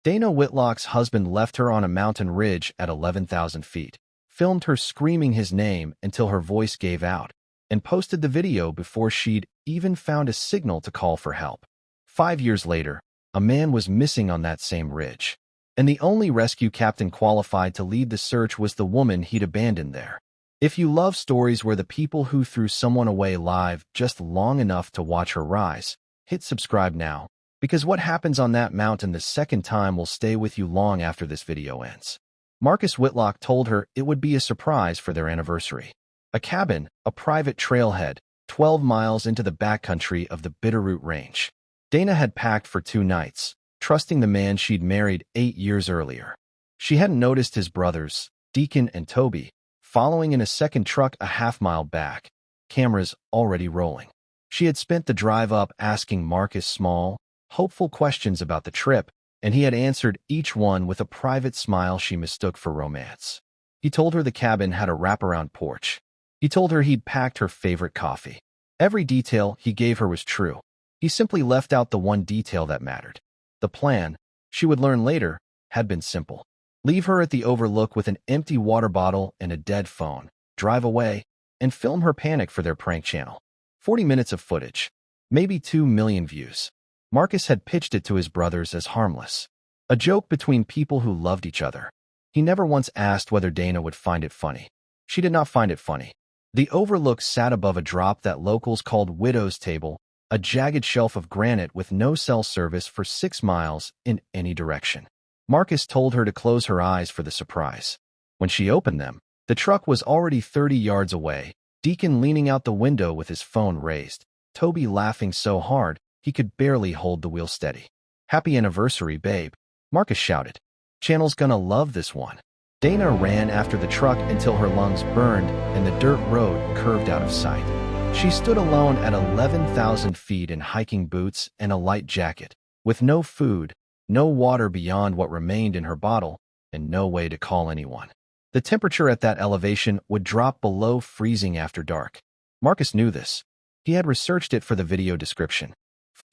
Dana Whitlock's husband left her on a mountain ridge at 11,000 feet, filmed her screaming his name until her voice gave out, and posted the video before she'd even found a signal to call for help. 5 years later, a man was missing on that same ridge, and the only rescue captain qualified to lead the search was the woman he'd abandoned there. If you love stories where the people who threw someone away live just long enough to watch her rise, hit subscribe now, because what happens on that mountain the second time will stay with you long after this video ends. Marcus Whitlock told her it would be a surprise for their anniversary. A cabin, a private trailhead, 12 miles into the backcountry of the Bitterroot Range. Dana had packed for 2 nights, trusting the man she'd married 8 years earlier. She hadn't noticed his brothers, Deacon and Toby, following in a second truck a half-mile back, cameras already rolling. She had spent the drive up asking Marcus small, hopeful questions about the trip, and he had answered each one with a private smile she mistook for romance. He told her the cabin had a wraparound porch. He told her he'd packed her favorite coffee. Every detail he gave her was true. He simply left out the one detail that mattered. The plan, she would learn later, had been simple. Leave her at the overlook with an empty water bottle and a dead phone, drive away, and film her panic for their prank channel. 40 minutes of footage. Maybe 2 million views. Marcus had pitched it to his brothers as harmless. A joke between people who loved each other. He never once asked whether Dana would find it funny. She did not find it funny. The overlook sat above a drop that locals called Widow's Table, a jagged shelf of granite with no cell service for 6 miles in any direction. Marcus told her to close her eyes for the surprise. When she opened them, the truck was already 30 yards away, Deacon leaning out the window with his phone raised, Toby laughing so hard he could barely hold the wheel steady. "Happy anniversary, babe," Marcus shouted. "Channel's gonna love this one." Dana ran after the truck until her lungs burned and the dirt road curved out of sight. She stood alone at 11,000 feet in hiking boots and a light jacket, with no food, no water beyond what remained in her bottle, and no way to call anyone. The temperature at that elevation would drop below freezing after dark. Marcus knew this. He had researched it for the video description.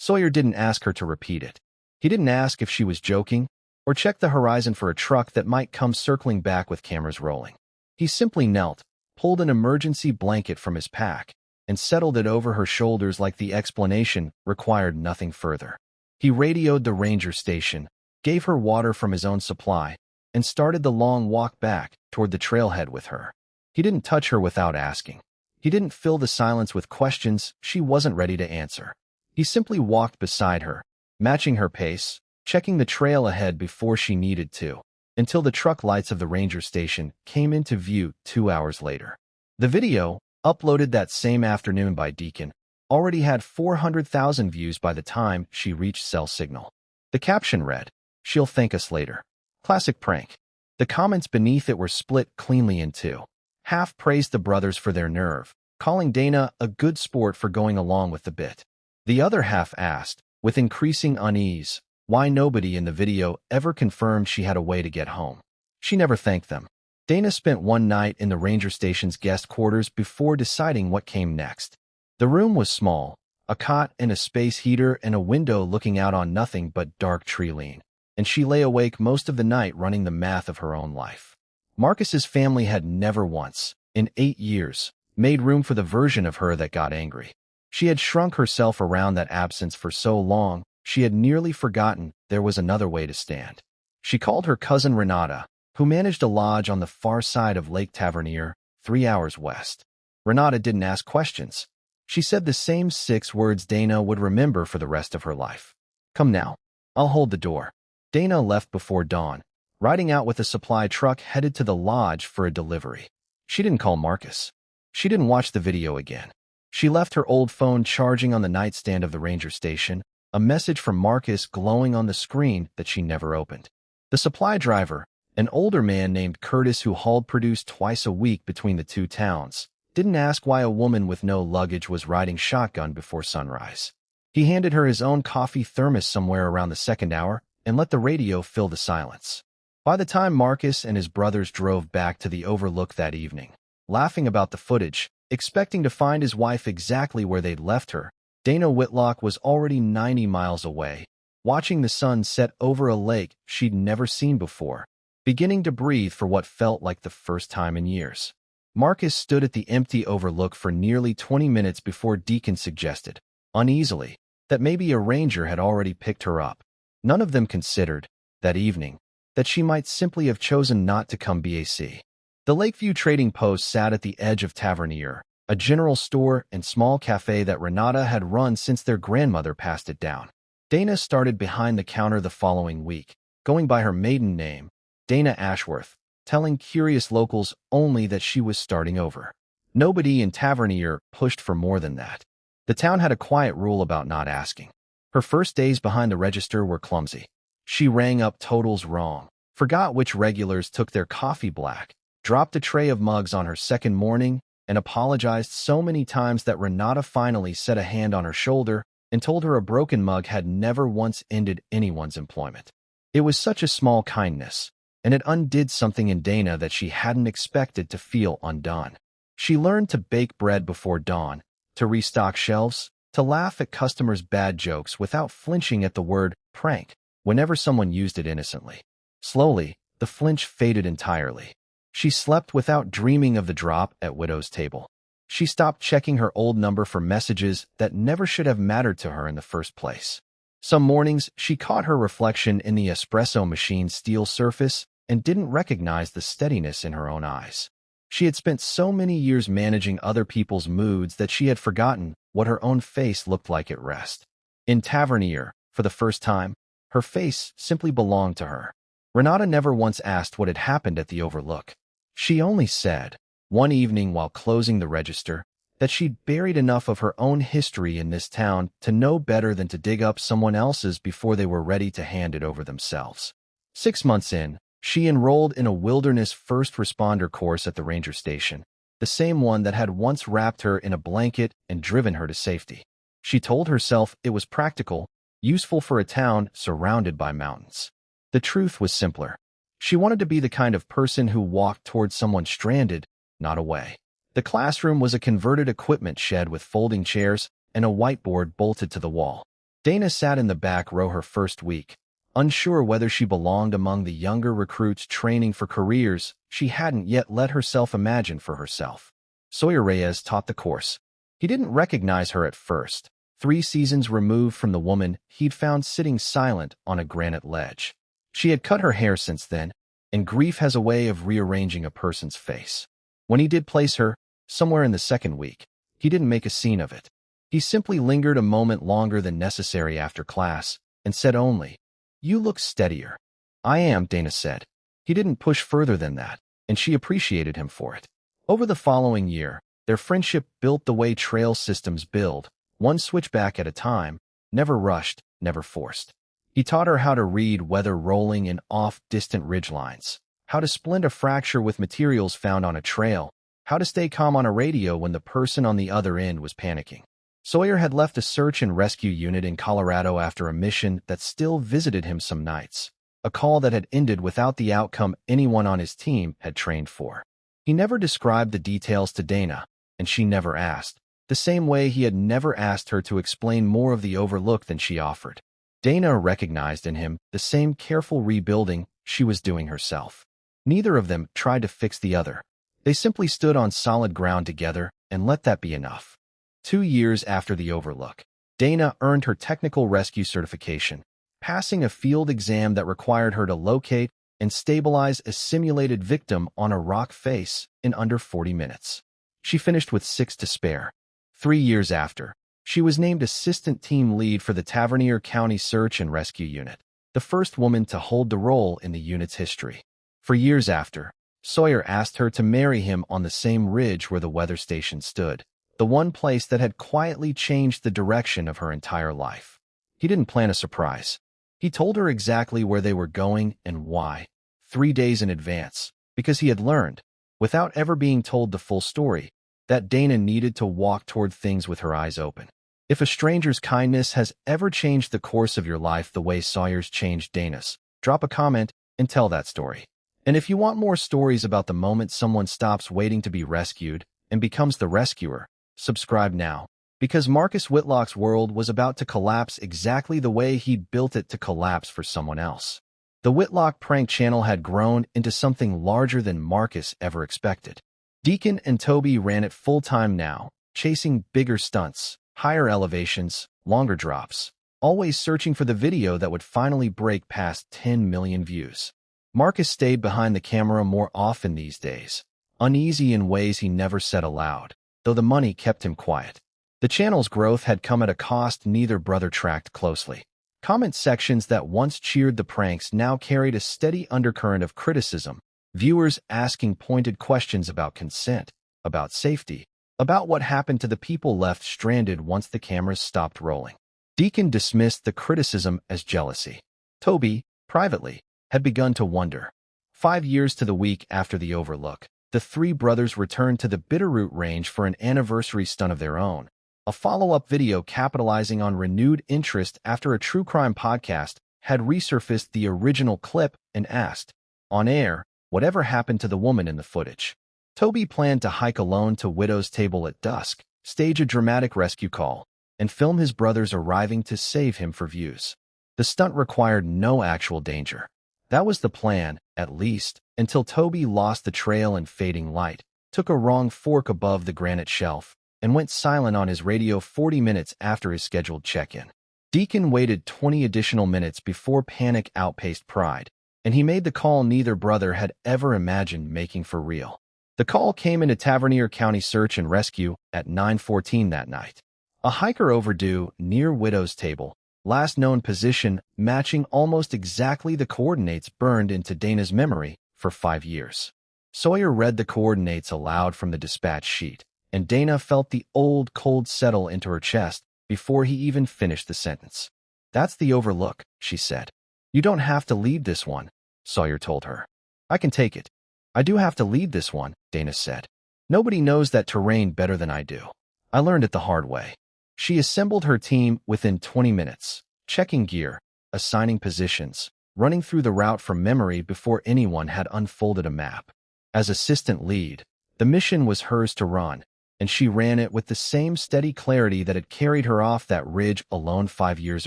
Sawyer didn't ask her to repeat it. He didn't ask if she was joking, or check the horizon for a truck that might come circling back with cameras rolling. He simply knelt, pulled an emergency blanket from his pack, and settled it over her shoulders like the explanation required nothing further. He radioed the ranger station, gave her water from his own supply, and started the long walk back toward the trailhead with her. He didn't touch her without asking. He didn't fill the silence with questions she wasn't ready to answer. He simply walked beside her, matching her pace, checking the trail ahead before she needed to, until the truck lights of the ranger station came into view 2 hours later. The video, uploaded that same afternoon by Deacon, already had 400,000 views by the time she reached cell signal. The caption read, "She'll thank us later." Classic prank. The comments beneath it were split cleanly in two. Half praised the brothers for their nerve, calling Dana a good sport for going along with the bit. The other half asked, with increasing unease, why nobody in the video ever confirmed she had a way to get home. She never thanked them. Dana spent one night in the ranger station's guest quarters before deciding what came next. The room was small, a cot and a space heater and a window looking out on nothing but dark tree line, and she lay awake most of the night running the math of her own life. Marcus's family had never once, in 8 years, made room for the version of her that got angry. She had shrunk herself around that absence for so long, she had nearly forgotten there was another way to stand. She called her cousin Renata, who managed a lodge on the far side of Lake Tavernier, 3 hours west. Renata didn't ask questions. She said the same 6 words Dana would remember for the rest of her life. "Come now. I'll hold the door." Dana left before dawn, riding out with a supply truck headed to the lodge for a delivery. She didn't call Marcus. She didn't watch the video again. She left her old phone charging on the nightstand of the ranger station, a message from Marcus glowing on the screen that she never opened. The supply driver, an older man named Curtis who hauled produce twice a week between the two towns, didn't ask why a woman with no luggage was riding shotgun before sunrise. He handed her his own coffee thermos somewhere around the second hour and let the radio fill the silence. By the time Marcus and his brothers drove back to the overlook that evening, laughing about the footage, expecting to find his wife exactly where they'd left her, Dana Whitlock was already 90 miles away, watching the sun set over a lake she'd never seen before, beginning to breathe for what felt like the first time in years. Marcus stood at the empty overlook for nearly 20 minutes before Deacon suggested, uneasily, that maybe a ranger had already picked her up. None of them considered, that evening, that she might simply have chosen not to come back. The Lakeview Trading Post sat at the edge of Tavernier, a general store and small cafe that Renata had run since their grandmother passed it down. Dana started behind the counter the following week, going by her maiden name, Dana Ashworth, telling curious locals only that she was starting over. Nobody in Tavernier pushed for more than that. The town had a quiet rule about not asking. Her first days behind the register were clumsy. She rang up totals wrong, forgot which regulars took their coffee black, dropped a tray of mugs on her second morning, and apologized so many times that Renata finally set a hand on her shoulder and told her a broken mug had never once ended anyone's employment. It was such a small kindness, and it undid something in Dana that she hadn't expected to feel undone. She learned to bake bread before dawn, to restock shelves, to laugh at customers' bad jokes without flinching at the word prank whenever someone used it innocently. Slowly, the flinch faded entirely. She slept without dreaming of the drop at Widow's table. She stopped checking her old number for messages that never should have mattered to her in the first place. Some mornings, she caught her reflection in the espresso machine's steel surface and didn't recognize the steadiness in her own eyes. She had spent so many years managing other people's moods that she had forgotten what her own face looked like at rest. In Tavernier, for the first time, her face simply belonged to her. Renata never once asked what had happened at the Overlook. She only said, one evening while closing the register, that she'd buried enough of her own history in this town to know better than to dig up someone else's before they were ready to hand it over themselves. 6 months in, she enrolled in a wilderness first responder course at the ranger station, the same one that had once wrapped her in a blanket and driven her to safety. She told herself it was practical, useful for a town surrounded by mountains. The truth was simpler. She wanted to be the kind of person who walked towards someone stranded, not away. The classroom was a converted equipment shed with folding chairs and a whiteboard bolted to the wall. Dana sat in the back row her first week, unsure whether she belonged among the younger recruits training for careers she hadn't yet let herself imagine for herself. Sawyer Reyes taught the course. He didn't recognize her at first, 3 seasons removed from the woman he'd found sitting silent on a granite ledge. She had cut her hair since then, and grief has a way of rearranging a person's face. When he did place her, somewhere in the second week, he didn't make a scene of it. He simply lingered a moment longer than necessary after class, and said only, "You look steadier." "I am," Dana said. He didn't push further than that, and she appreciated him for it. Over the following year, their friendship built the way trail systems build, one switchback at a time, never rushed, never forced. He taught her how to read weather rolling in off distant ridgelines, how to splint a fracture with materials found on a trail, how to stay calm on a radio when the person on the other end was panicking. Sawyer had left a search and rescue unit in Colorado after a mission that still visited him some nights, a call that had ended without the outcome anyone on his team had trained for. He never described the details to Dana, and she never asked, the same way he had never asked her to explain more of the Overlook than she offered. Dana recognized in him the same careful rebuilding she was doing herself. Neither of them tried to fix the other. They simply stood on solid ground together and let that be enough. 2 years after the Overlook, Dana earned her technical rescue certification, passing a field exam that required her to locate and stabilize a simulated victim on a rock face in under 40 minutes. She finished with 6 to spare. 3 years after, she was named assistant team lead for the Tavernier County Search and Rescue Unit, the first woman to hold the role in the unit's history. For years after, Sawyer asked her to marry him on the same ridge where the weather station stood, the one place that had quietly changed the direction of her entire life. He didn't plan a surprise. He told her exactly where they were going and why, 3 days in advance, because he had learned, without ever being told the full story, that Dana needed to walk toward things with her eyes open. If a stranger's kindness has ever changed the course of your life the way Sawyer's changed Dana's, drop a comment and tell that story. And if you want more stories about the moment someone stops waiting to be rescued and becomes the rescuer, subscribe now. Because Marcus Whitlock's world was about to collapse exactly the way he'd built it to collapse for someone else. The Whitlock prank channel had grown into something larger than Marcus ever expected. Deacon and Toby ran it full-time now, chasing bigger stunts, higher elevations, longer drops, always searching for the video that would finally break past 10 million views. Marcus stayed behind the camera more often these days, uneasy in ways he never said aloud, though the money kept him quiet. The channel's growth had come at a cost neither brother tracked closely. Comment sections that once cheered the pranks now carried a steady undercurrent of criticism, viewers asking pointed questions about consent, about safety, about what happened to the people left stranded once the cameras stopped rolling. Deacon dismissed the criticism as jealousy. Toby, privately, had begun to wonder. 5 years to the week after the overlook, the three brothers returned to the Bitterroot Range for an anniversary stunt of their own. A follow-up video capitalizing on renewed interest after a true crime podcast had resurfaced the original clip and asked, on air, whatever happened to the woman in the footage. Toby planned to hike alone to Widow's Table at dusk, stage a dramatic rescue call, and film his brothers arriving to save him for views. The stunt required no actual danger. That was the plan, at least, until Toby lost the trail in fading light, took a wrong fork above the granite shelf, and went silent on his radio 40 minutes after his scheduled check-in. Deacon waited 20 additional minutes before panic outpaced pride, and he made the call neither brother had ever imagined making for real. The call came into Tavernier County Search and Rescue at 9:14 that night. A hiker overdue near Widow's Table, last known position matching almost exactly the coordinates burned into Dana's memory for 5 years. Sawyer read the coordinates aloud from the dispatch sheet, and Dana felt the old cold settle into her chest before he even finished the sentence. That's the overlook, she said. You don't have to lead this one, Sawyer told her. I can take it. I do have to lead this one, Dana said. Nobody knows that terrain better than I do. I learned it the hard way. She assembled her team within 20 minutes, checking gear, assigning positions, running through the route from memory before anyone had unfolded a map. As assistant lead, the mission was hers to run, and she ran it with the same steady clarity that had carried her off that ridge alone 5 years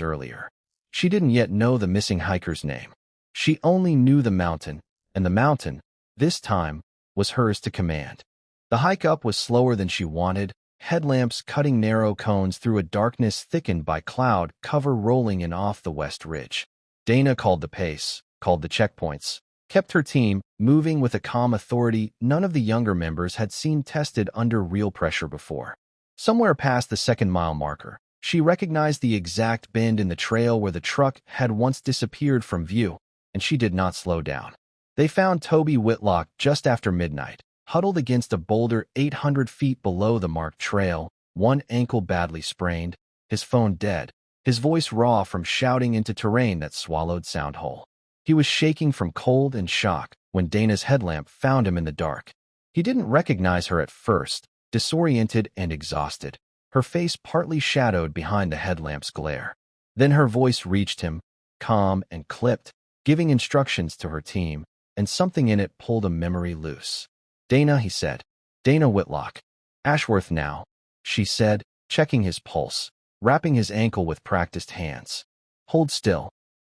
earlier. She didn't yet know the missing hiker's name. She only knew the mountain, and the mountain, this time, was hers to command. The hike up was slower than she wanted, headlamps cutting narrow cones through a darkness thickened by cloud cover rolling in off the west ridge. Dana called the pace, called the checkpoints, kept her team moving with a calm authority none of the younger members had seen tested under real pressure before. Somewhere past the second-mile marker, she recognized the exact bend in the trail where the truck had once disappeared from view, and she did not slow down. They found Toby Whitlock just after midnight, huddled against a boulder 800 feet below the marked trail, one ankle badly sprained, his phone dead, his voice raw from shouting into terrain that swallowed sound whole. He was shaking from cold and shock when Dana's headlamp found him in the dark. He didn't recognize her at first, disoriented and exhausted, her face partly shadowed behind the headlamp's glare. Then her voice reached him, calm and clipped, giving instructions to her team, and something in it pulled a memory loose. Dana, he said. Dana Whitlock. Ashworth now, she said, checking his pulse, wrapping his ankle with practiced hands. Hold still.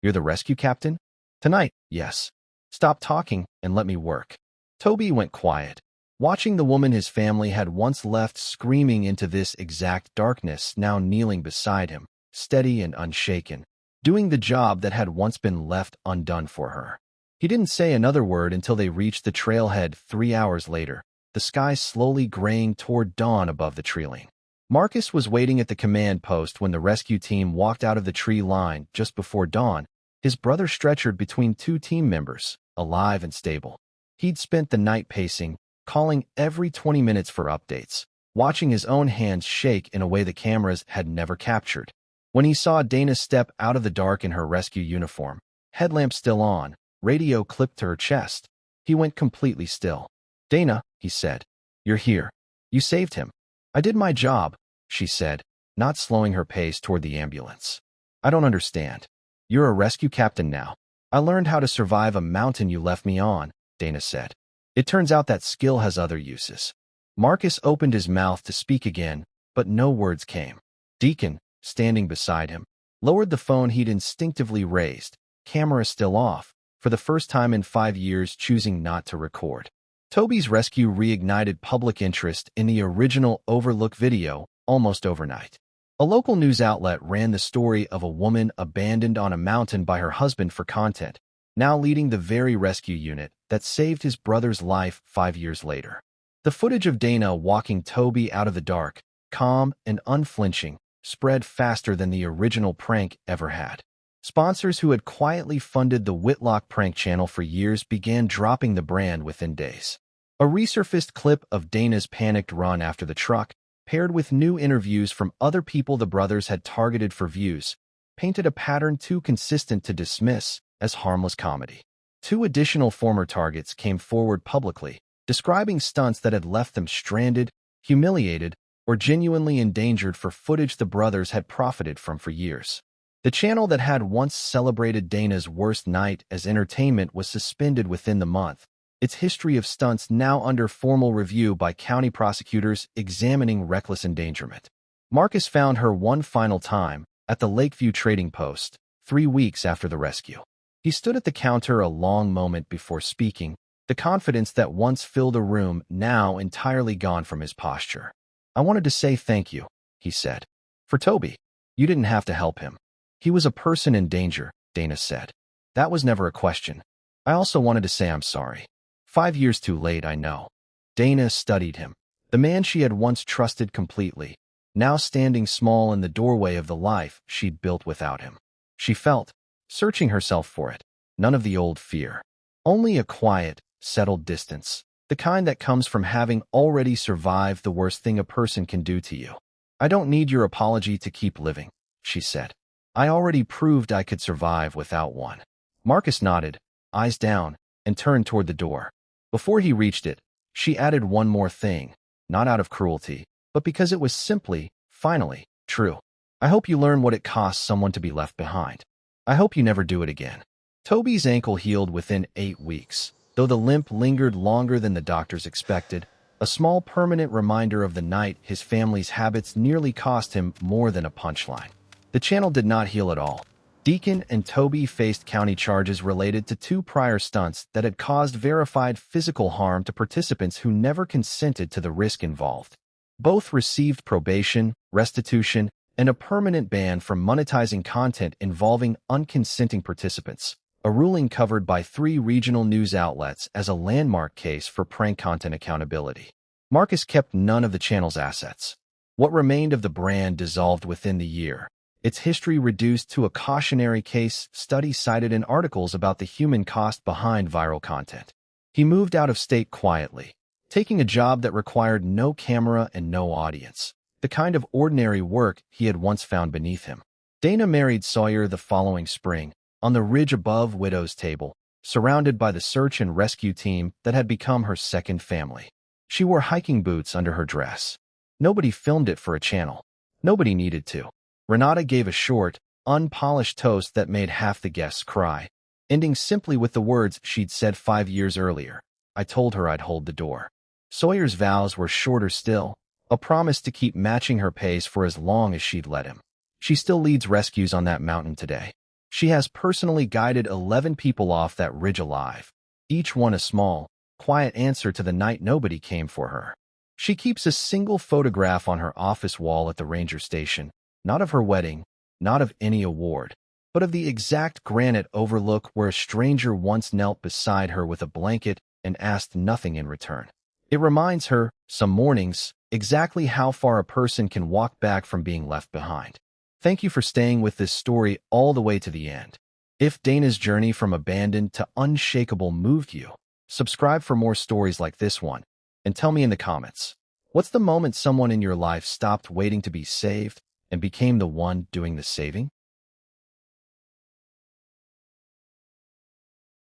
You're the rescue captain? Tonight, yes. Stop talking and let me work. Toby went quiet, watching the woman his family had once left screaming into this exact darkness now kneeling beside him, steady and unshaken, doing the job that had once been left undone for her. He didn't say another word until they reached the trailhead 3 hours later, the sky slowly graying toward dawn above the tree line. Marcus was waiting at the command post when the rescue team walked out of the tree line just before dawn, his brother stretchered between two team members, alive and stable. He'd spent the night pacing, calling every 20 minutes for updates, watching his own hands shake in a way the cameras had never captured. When he saw Dana step out of the dark in her rescue uniform, headlamp still on, radio clipped to her chest, he went completely still. Dana, he said, you're here. You saved him. I did my job, she said, not slowing her pace toward the ambulance. I don't understand. You're a rescue captain now. I learned how to survive a mountain you left me on, Dana said. It turns out that skill has other uses. Marcus opened his mouth to speak again, but no words came. Deacon, standing beside him, lowered the phone he'd instinctively raised, camera still off, for the first time in 5 years choosing not to record. Toby's rescue reignited public interest in the original Overlook video almost overnight. A local news outlet ran the story of a woman abandoned on a mountain by her husband for content, now leading the very rescue unit that saved his brother's life 5 years later. The footage of Dana walking Toby out of the dark, calm and unflinching, spread faster than the original prank ever had. Sponsors who had quietly funded the Whitlock prank channel for years began dropping the brand within days. A resurfaced clip of Dana's panicked run after the truck, paired with new interviews from other people the brothers had targeted for views, painted a pattern too consistent to dismiss as harmless comedy. 2 additional former targets came forward publicly, describing stunts that had left them stranded, humiliated, or genuinely endangered for footage the brothers had profited from for years. The channel that had once celebrated Dana's worst night as entertainment was suspended within the month, its history of stunts now under formal review by county prosecutors examining reckless endangerment. Marcus found her one final time at the Lakeview Trading Post, 3 weeks after the rescue. He stood at the counter a long moment before speaking, the confidence that once filled a room now entirely gone from his posture. "I wanted to say thank you," he said. "For Toby. You didn't have to help him. He was a person in danger," Dana said. "That was never a question. I also wanted to say I'm sorry. 5 years too late, I know." Dana studied him, the man she had once trusted completely, now standing small in the doorway of the life she'd built without him. She felt, searching herself for it, none of the old fear. Only a quiet, settled distance, the kind that comes from having already survived the worst thing a person can do to you. "I don't need your apology to keep living," she said. "I already proved I could survive without one." Marcus nodded, eyes down, and turned toward the door. Before he reached it, she added one more thing, not out of cruelty, but because it was simply, finally, true. "I hope you learn what it costs someone to be left behind. I hope you never do it again." Toby's ankle healed within 8 weeks, though the limp lingered longer than the doctors expected, a small permanent reminder of the night his family's habits nearly cost him more than a punchline. The channel did not heal at all. Deacon and Toby faced county charges related to 2 prior stunts that had caused verified physical harm to participants who never consented to the risk involved. Both received probation, restitution, and a permanent ban from monetizing content involving unconsenting participants, a ruling covered by 3 regional news outlets as a landmark case for prank content accountability. Marcus kept none of the channel's assets. What remained of the brand dissolved within the year, its history reduced to a cautionary case study cited in articles about the human cost behind viral content. He moved out of state quietly, taking a job that required no camera and no audience, the kind of ordinary work he had once found beneath him. Dana married Sawyer the following spring, on the ridge above Widow's Table, surrounded by the search and rescue team that had become her second family. She wore hiking boots under her dress. Nobody filmed it for a channel. Nobody needed to. Renata gave a short, unpolished toast that made half the guests cry, ending simply with the words she'd said 5 years earlier. "I told her I'd hold the door." Sawyer's vows were shorter still, a promise to keep matching her pace for as long as she'd let him. She still leads rescues on that mountain today. She has personally guided 11 people off that ridge alive, each one a small, quiet answer to the night nobody came for her. She keeps a single photograph on her office wall at the ranger station, not of her wedding, not of any award, but of the exact granite overlook where a stranger once knelt beside her with a blanket and asked nothing in return. It reminds her, some mornings, exactly how far a person can walk back from being left behind. Thank you for staying with this story all the way to the end. If Dana's journey from abandoned to unshakable moved you, subscribe for more stories like this one, and tell me in the comments, what's the moment someone in your life stopped waiting to be saved and became the one doing the saving?